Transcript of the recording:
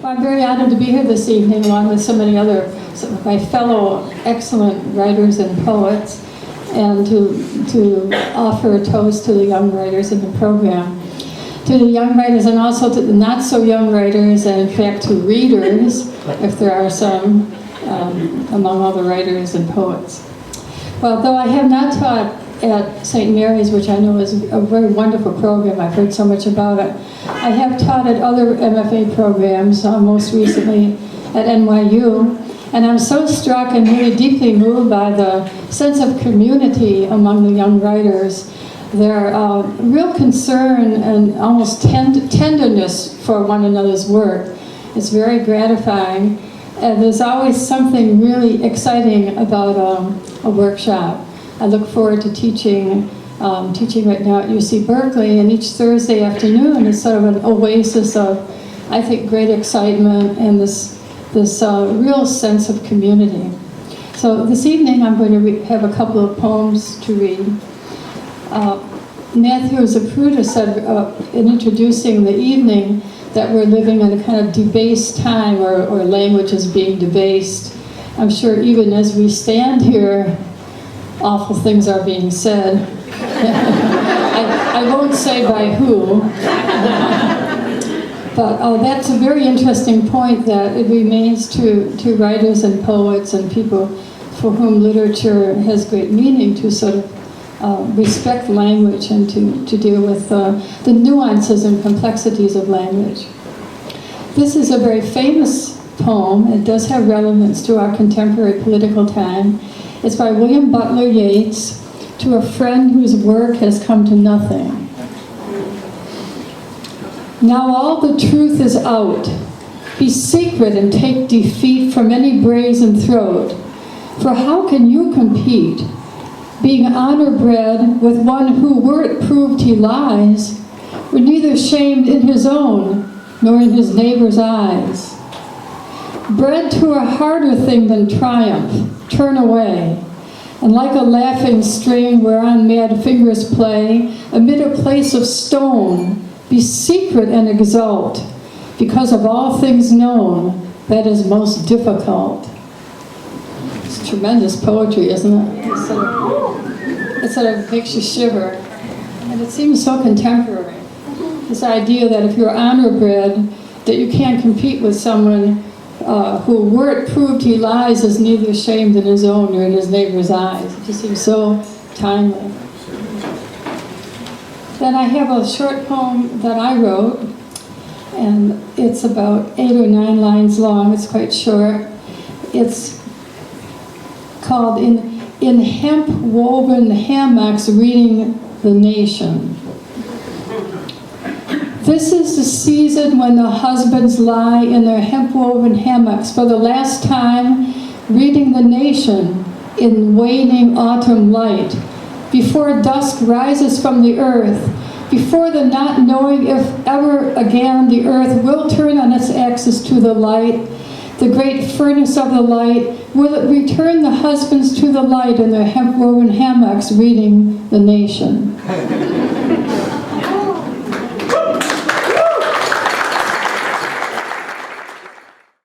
I'm very honored to be here this evening along with so many other, some of my fellow excellent writers and poets, and to offer a toast to the young writers in the program. To the young writers and also to the not so young writers, and in fact to readers, if there are some, among all the writers and poets. Well, though I have not taught at St. Mary's, which I know is a very wonderful program, I've heard so much about it, I have taught at other MFA programs, most recently at NYU, and I'm so struck and really deeply moved by the sense of community among the young writers, their real concern and almost tenderness for one another's work. It's very gratifying, and there's always something really exciting about a workshop. I look forward to teaching right now at UC Berkeley, and each Thursday afternoon is sort of an oasis of, I think, great excitement and this real sense of community. So this evening I'm going to have a couple of poems to read. Matthew Zapruder said in introducing the evening that we're living in a kind of debased time, or language is being debased. I'm sure even as we stand here, awful things are being said. I won't say by who, but that's a very interesting point, that it remains to writers and poets and people for whom literature has great meaning to sort of respect language and to deal with the nuances and complexities of language. This is a very famous poem. It does have relevance to our contemporary political time. It's by William Butler Yeats, to a friend whose work has come to nothing. Now all the truth is out. Be secret and take defeat from any brazen throat. For how can you compete, being honor-bred with one who, were it proved he lies, were neither shamed in his own nor in his neighbor's eyes? Bred to a harder thing than triumph, turn away, and like a laughing string whereon mad fingers play, amid a place of stone, be secret and exult, because of all things known, that is most difficult. It's tremendous poetry, isn't it? It sort of makes you shiver. And it seems so contemporary. This idea that if you're honor-bred, that you can't compete with someone who, were it proved he lies, is neither shamed in his own nor in his neighbor's eyes. It just seems so timely. Then I have a short poem that I wrote, and it's about 8 or 9 lines long. It's quite short. It's called In Hemp-Woven Hammocks Reading the Nation. This is the season when the husbands lie in their hemp-woven hammocks for the last time, reading the nation in waning autumn light, before dusk rises from the earth, before the not knowing if ever again the earth will turn on its axis to the light, the great furnace of the light, will it return the husbands to the light in their hemp-woven hammocks reading the nation?